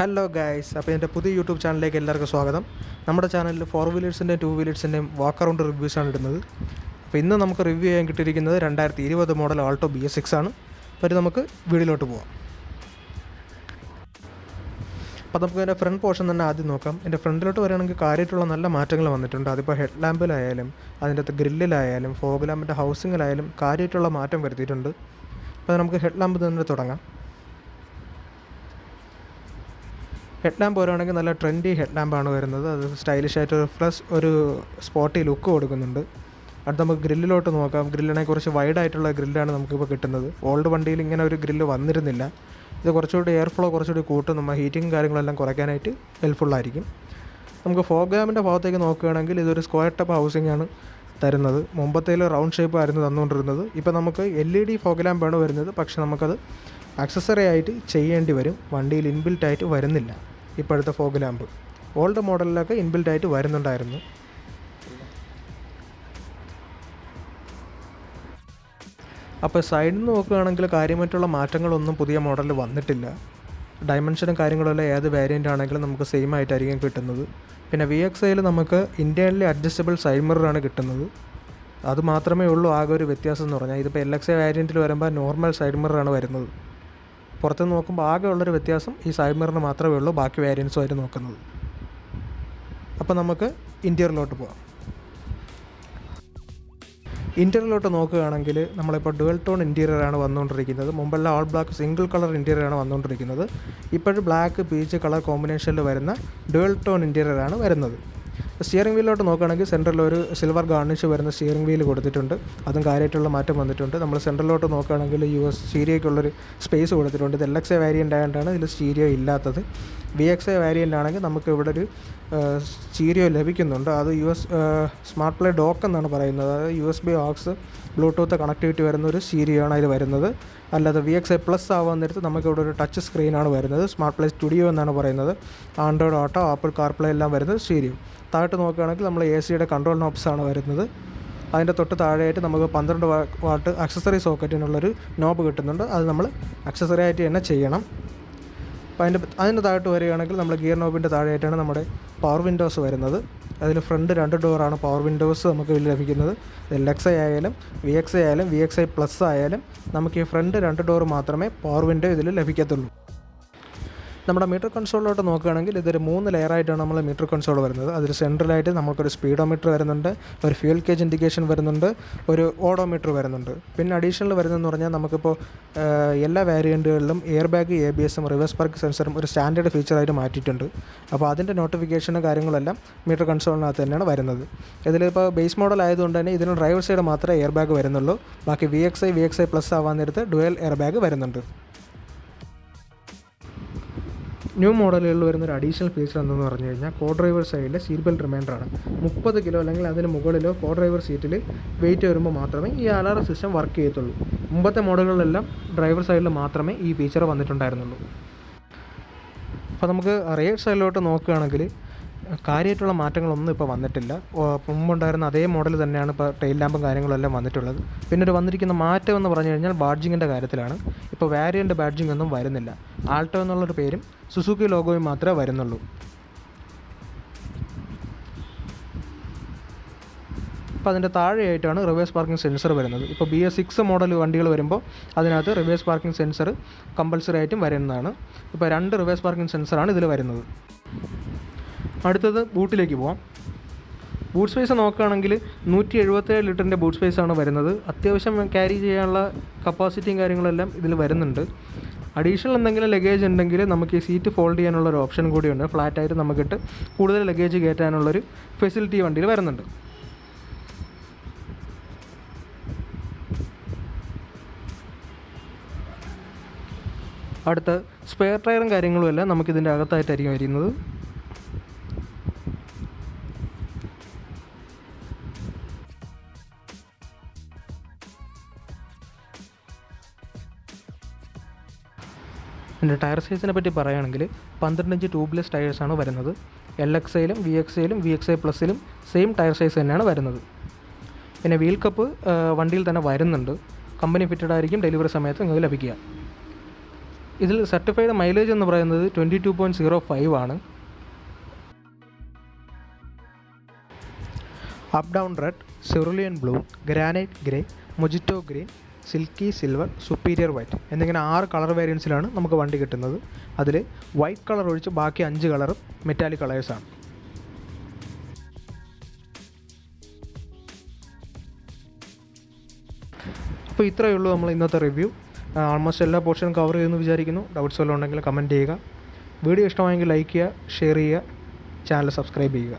Hello guys, അപ്പോൾ എൻ്റെ പുതിയ യൂട്യൂബ് ചാനലിലേക്ക് എല്ലാവർക്കും സ്വാഗതം. നമ്മുടെ ചാനലിൽ 4 വീലേഴ്സിൻ്റെയും 2 വീലേഴ്സിൻ്റെയും വാക്ക് അറൗണ്ട് റിവ്യൂസാണ് ഇടുന്നത്. അപ്പോൾ ഇന്ന് നമുക്ക് റിവ്യൂ ചെയ്യാൻ കിട്ടിയിരിക്കുന്നത് 2020 മോഡൽ ആൾട്ടോ BS6 ആണ്. അപ്പോൾ നമുക്ക് വീഡിയോയിലോട്ട് പോകാം. അപ്പോൾ നമുക്ക് എൻ്റെ ഫ്രണ്ട് പോർഷൻ തന്നെ ആദ്യം നോക്കാം. എൻ്റെ ഫ്രണ്ടിലോട്ട് വരികയാണെങ്കിൽ കാര്യമായിട്ടുള്ള നല്ല മാറ്റങ്ങൾ വന്നിട്ടുണ്ട്. അതിപ്പോൾ ഹെഡ് ലാമ്പിലായാലും അതിൻ്റെ അകത്ത് ഗ്രില്ലിലായാലും ഫോഗ് ലാമ്പിൻ്റെ ഹൗസിങ്ങിലായാലും കാര്യമായിട്ടുള്ള മാറ്റം വരുത്തിയിട്ടുണ്ട്. അപ്പോൾ നമുക്ക് ഹെഡ് ലാമ്പ് തന്നെ തുടങ്ങാം. ഹെഡ് ലാമ്പ് വരുവാണെങ്കിൽ നല്ല ട്രെൻഡി ഹെഡ് ലാമ്പാണ് വരുന്നത്. അത് സ്റ്റൈലിഷ് ആയിട്ട് പ്ലസ് ഒരു സ്പോട്ടി ലുക്ക് കൊടുക്കുന്നുണ്ട്. അടുത്ത് നമുക്ക് ഗ്രില്ലിലോട്ട് നോക്കാം. ഗ്രില്ലിനെ കുറച്ച് വൈഡായിട്ടുള്ള ഗ്രില്ലാണ് നമുക്കിപ്പോൾ കിട്ടുന്നത്. ഓൾഡ് വണ്ടിയിൽ ഇങ്ങനെ ഒരു ഗ്രില്ല് വന്നിരുന്നില്ല. ഇത് കുറച്ചുകൂടി എയർ ഫ്ലോ കുറച്ചുകൂടി കൂട്ടും. നമ്മൾ ഹീറ്റിംഗ് കാര്യങ്ങളെല്ലാം കുറയ്ക്കാനായിട്ട് ഹെൽപ്ഫുള്ളായിരിക്കും. നമുക്ക് ഫോഗ് ലാമ്പിൻ്റെ ഭാഗത്തേക്ക് നോക്കുകയാണെങ്കിൽ ഇതൊരു സ്ക്വയർ ടൈപ്പ് ഹൗസിംഗ് ആണ് തരുന്നത്. മുമ്പത്തേൽ റൗണ്ട് ഷേപ്പ് ആയിരുന്നു തന്നുകൊണ്ടിരുന്നത്. ഇപ്പോൾ നമുക്ക് LED ഫോഗ് ലാമ്പാണ് വരുന്നത്. പക്ഷേ നമുക്കത് ആക്സസറി ആയിട്ട് ചെയ്യേണ്ടി വരും. വണ്ടിയിൽ ഇൻബിൽറ്റ് ആയിട്ട് വരുന്നില്ല ഇപ്പോഴത്തെ ഫോഗ് ലാമ്പ്. ഓൾഡ് മോഡലിലൊക്കെ ഇൻബിൽറ്റ് ആയിട്ട് വരുന്നുണ്ടായിരുന്നു. അപ്പോൾ സൈഡിൽ നിന്ന് നോക്കുകയാണെങ്കിൽ കാര്യമായിട്ടുള്ള മാറ്റങ്ങളൊന്നും പുതിയ മോഡലിൽ വന്നിട്ടില്ല. ഡയമെൻഷനും കാര്യങ്ങളെല്ലാം ഏത് വേരിയൻ്റ് ആണെങ്കിലും നമുക്ക് സെയിം ആയിട്ടായിരിക്കും കിട്ടുന്നത്. പിന്നെ VXIയിൽ നമുക്ക് ഇൻറ്റേർണലി അഡ്ജസ്റ്റബിൾ സൈഡ് മിററാണ് കിട്ടുന്നത്. അത് മാത്രമേ ഉള്ളൂ ആകെ ഒരു വ്യത്യാസം എന്ന് പറഞ്ഞാൽ. ഇതിപ്പോൾ LXI വേരിയൻറ്റിൽ വരുമ്പോൾ നോർമൽ സൈഡ് മിററാണ് വരുന്നത്. പുറത്ത് നോക്കുമ്പോൾ ആകെ ഉള്ളൊരു വ്യത്യാസം ഈ സൈഡ് മിററിന് മാത്രമേ ഉള്ളൂ, ബാക്കി വേരിയൻസുമായിട്ട് നോക്കുന്നത്. അപ്പോൾ നമുക്ക് ഇൻറ്റീരിയറിലോട്ട് പോകാം. ഇൻറ്റീരിയറിലോട്ട് നോക്കുകയാണെങ്കിൽ നമ്മളിപ്പോൾ ഡുവൽ ടോൺ ഇൻറ്റീരിയറാണ് വന്നുകൊണ്ടിരിക്കുന്നത്. മുമ്പെല്ലാം ഓൾ ബ്ലാക്ക് സിംഗിൾ കളർ ഇൻറ്റീരിയറാണ് വന്നുകൊണ്ടിരിക്കുന്നത്. ഇപ്പോഴും ബ്ലാക്ക് പീച്ച് കളർ കോമ്പിനേഷനിൽ വരുന്ന ഡുവൽ ടോൺ ഇൻറ്റീരിയറാണ് വരുന്നത്. സ്റ്റിയറിംഗ് വീലിലോട്ട് നോക്കുകയാണെങ്കിൽ സെൻറ്ററിൽ ഒരു സിൽവർ ഗാർണിഷ് വരുന്ന സ്റ്റിയറിംഗ് വീൽ കൊടുത്തിട്ടുണ്ട്. അതും കാര്യമായിട്ടുള്ള മാറ്റം വന്നിട്ടുണ്ട്. നമ്മൾ സെൻറ്ററിലോട്ട് നോക്കുകയാണെങ്കിൽ US സ്റ്റീരിയോയ്ക്കുള്ളൊരു സ്പേസ് കൊടുത്തിട്ടുണ്ട്. ഇത് LXI വേരിയൻ്റ് ആയതുകൊണ്ടാണ് ഇതിൽ സ്റ്റീരിയോ ഇല്ലാത്തത്. VXI വേരിയൻ്റ് ആണെങ്കിൽ നമുക്ക് ഇവിടെ ഒരു സ്റ്റീരിയോ ലഭിക്കുന്നുണ്ട്. അത് സ്മാർട്ട് പ്ലേ ഡോക്ക് എന്നാണ് പറയുന്നത്. അതായത് USB ഓക്സ് ബ്ലൂടൂത്ത് കണക്ടിവിറ്റി വരുന്ന ഒരു സ്റ്റീരിയോ ആണ് അതിൽ വരുന്നത്. അല്ലാതെ VXI പ്ലസ് ആവാൻ നേരത്ത് നമുക്കിവിടെ ഒരു ടച്ച് സ്ക്രീനാണ് വരുന്നത്. സ്മാർട്ട് പ്ലേ സ്റ്റുഡിയോ എന്നാണ് പറയുന്നത്. ആൻഡ്രോയിഡ് ഓട്ടോ, ആപ്പിൾ കാർപ്ലേ എല്ലാം വരുന്നത് സ്റ്റീരിയോ. താഴോട്ട് നോക്കുകയാണെങ്കിൽ നമ്മൾ AC കൺട്രോൾ നോബ്സാണ് വരുന്നത്. അതിൻ്റെ തൊട്ട് താഴെയായിട്ട് നമുക്ക് 12 വാട്ട് അക്സസറി സോക്കറ്റിനുള്ളൊരു നോബ് കിട്ടുന്നുണ്ട്. അത് നമ്മൾ അക്സസറി ആയിട്ട് തന്നെ ചെയ്യണം. അപ്പോൾ അതിൻ്റെ താഴോട്ട് വരികയാണെങ്കിൽ നമ്മൾ ഗിയർ നോബിൻ്റെ താഴെയായിട്ടാണ് നമ്മുടെ പവർ വിൻഡോസ് വരുന്നത്. അതിൽ ഫ്രണ്ട് 2 ഡോറാണ് പവർ വിൻഡോസ് നമുക്ക് ഇതിൽ ലഭിക്കുന്നത്. LXI ആയാലും VXI ആയാലും VXI പ്ലസ് ആയാലും നമുക്ക് ഈ ഫ്രണ്ട് 2 ഡോർ മാത്രമേ പവർ വിൻഡോ ഇതിൽ ലഭിക്കത്തുള്ളൂ. നമ്മുടെ മീറ്റർ കൺസോളിലോട്ട് നോക്കുകയാണെങ്കിൽ ഇതൊരു 3 ലെയറായിട്ടാണ് നമ്മൾ മീറ്റർ കൺസോൾ വരുന്നത്. അതിൽ സെൻട്രലായിട്ട് നമുക്കൊരു സ്പീഡോമീറ്റർ വരുന്നുണ്ട്, ഒരു ഫ്യൂൽ കേജ് ഇൻഡിക്കേഷൻ വരുന്നുണ്ട്, ഒരു ഓഡോമീറ്റർ വരുന്നുണ്ട്. പിന്നെ അഡീഷണൽ വരുന്നതെന്ന് പറഞ്ഞാൽ നമുക്കിപ്പോൾ എല്ലാ വേരിയൻറ്റുകളിലും air bag, ABS, reverse park സെൻസറും ഒരു സ്റ്റാൻഡേർഡ് ഫീച്ചറായിട്ട് മാറ്റിയിട്ടുണ്ട്. അപ്പോൾ അതിൻ്റെ നോട്ടിഫിക്കേഷനും കാര്യങ്ങളെല്ലാം മീറ്റർ കൺസോളിനകത്ത് തന്നെയാണ് വരുന്നത്. ഇതിലിപ്പോൾ ബേസ് മോഡൽ ആയതുകൊണ്ട് തന്നെ ഇതിന് ഡ്രൈവർ സൈഡ് മാത്രമേ എയർ ബാഗ് വരുന്നുള്ളൂ. ബാക്കി VXI പ്ലസ് ആവാൻ നേരത്ത് ഡുവൽ എയർ ബാഗ് വരുന്നുണ്ട്. ന്യൂ മോഡലുകളിൽ വരുന്നൊരു അഡീഷണൽ ഫീച്ചർ എന്തെന്ന് പറഞ്ഞു കഴിഞ്ഞാൽ കോ ഡ്രൈവർ സൈഡിലെ സീറ്റ് ബെൽറ്റ് റിമൈൻഡറാണ്. 30 കിലോ അല്ലെങ്കിൽ അതിന് മുകളിലോ കോ ഡ്രൈവർ സീറ്റിൽ വെയിറ്റ് വരുമ്പോൾ മാത്രമേ ഈ അലാറം സിസ്റ്റം വർക്ക് ചെയ്യത്തുള്ളൂ. മുമ്പത്തെ മോഡലുകളിലെല്ലാം ഡ്രൈവർ സൈഡിൽ മാത്രമേ ഈ ഫീച്ചർ വന്നിട്ടുണ്ടായിരുന്നുള്ളൂ. അപ്പോൾ നമുക്ക് റിയർ സൈഡിലോട്ട് നോക്കുകയാണെങ്കിൽ കാര്യമായിട്ടുള്ള മാറ്റങ്ങളൊന്നും ഇപ്പോൾ വന്നിട്ടില്ല. മുമ്പുണ്ടായിരുന്ന അതേ മോഡൽ തന്നെയാണ് ഇപ്പോൾ ടെയിൽ ലാമ്പും കാര്യങ്ങളെല്ലാം വന്നിട്ടുള്ളത്. പിന്നെ ഒരു വന്നിരിക്കുന്ന മാറ്റം എന്ന് പറഞ്ഞു കഴിഞ്ഞാൽ ബാഡ്ജിങ്ങിൻ്റെ കാര്യത്തിലാണ്. ഇപ്പോൾ വേരിയൻ്റ് ബാഡ്ജിങ് ഒന്നും വരുന്നില്ല. ആൾട്ടോ എന്നുള്ളൊരു പേരും സുസുക്കി ലോഗോയും മാത്രമേ വരുന്നുള്ളൂ. അപ്പോൾ അതിൻ്റെ താഴെയായിട്ടാണ് റിവേഴ്സ് പാർക്കിംഗ് സെൻസർ വരുന്നത്. ഇപ്പോൾ BS6 മോഡൽ വണ്ടികൾ വരുമ്പോൾ അതിനകത്ത് റിവേഴ്സ് പാർക്കിംഗ് സെൻസർ കമ്പൽസറി ആയിട്ടും വരുന്നതാണ്. ഇപ്പോൾ 2 റിവേഴ്സ് പാർക്കിംഗ് സെൻസറാണ് ഇതിൽ വരുന്നത്. അടുത്തത് ബൂട്ടിലേക്ക് പോകാം. ബൂട്ട് സ്പേസ് നോക്കുകയാണെങ്കിൽ 177 ലിറ്ററിൻ്റെ ബൂട്ട് സ്പേസാണ് വരുന്നത്. അത്യാവശ്യം ക്യാരി ചെയ്യാനുള്ള കപ്പാസിറ്റിയും കാര്യങ്ങളെല്ലാം ഇതിൽ വരുന്നുണ്ട്. അഡീഷണൽ എന്തെങ്കിലും ലഗേജ് ഉണ്ടെങ്കിൽ നമുക്ക് ഈ സീറ്റ് ഫോൾഡ് ചെയ്യാനുള്ളൊരു ഓപ്ഷൻ കൂടിയുണ്ട്. ഫ്ലാറ്റായിട്ട് നമുക്കിട്ട് കൂടുതൽ ലഗേജ് കയറ്റാനുള്ളൊരു ഫെസിലിറ്റി വണ്ടിയിൽ വരുന്നുണ്ട്. അടുത്ത സ്പെയർ ടയറും കാര്യങ്ങളും എല്ലാം നമുക്കിതിൻ്റെ അകത്തായിട്ടായിരിക്കും വരുന്നത്. എൻ്റെ ടയർ സൈസിനെ പറ്റി പറയുകയാണെങ്കിൽ 12 ഇഞ്ച് ട്യൂബ്ലെസ് ടയേഴ്സാണ് വരുന്നത്. LXIയിലും VXIയിലും VXI പ്ലസിലും സെയിം ടയർ സൈസ് തന്നെയാണ് വരുന്നത്. പിന്നെ വീൽ കപ്പ് വണ്ടിയിൽ തന്നെ വരുന്നുണ്ട്. കമ്പനി ഫിറ്റഡ് ആയിരിക്കും ഡെലിവറി സമയത്ത് നിങ്ങൾക്ക് ലഭിക്കുക. ഇതിൽ സർട്ടിഫൈഡ് മൈലേജ് എന്ന് പറയുന്നത് 22.05 ആണ്. Up down red, cerulean blue, granite grey, mojito green, silky silver, superior white എന്നിങ്ങനെ 6 കളർ വേരിയൻസിലാണ് നമുക്ക് വണ്ടി കിട്ടുന്നത്. അതിൽ വൈറ്റ് കളർ ഒഴിച്ച് ബാക്കി 5 കളറും മെറ്റാലിക് കളേഴ്സാണ്. അപ്പോൾ ഇത്രയേ ഉള്ളൂ നമ്മൾ ഇന്നത്തെ റിവ്യൂ. ആൾമോസ്റ്റ് എല്ലാ പോർഷനും കവർ ചെയ്യുമെന്ന് വിചാരിക്കുന്നു. ഡൗട്ട്സ് വല്ലതും ഉണ്ടെങ്കിൽ കമൻറ്റ് ചെയ്യുക. വീഡിയോ ഇഷ്ടമായെങ്കിൽ ലൈക്ക് ചെയ്യുക, ഷെയർ ചെയ്യുക, ചാനൽ സബ്സ്ക്രൈബ് ചെയ്യുക.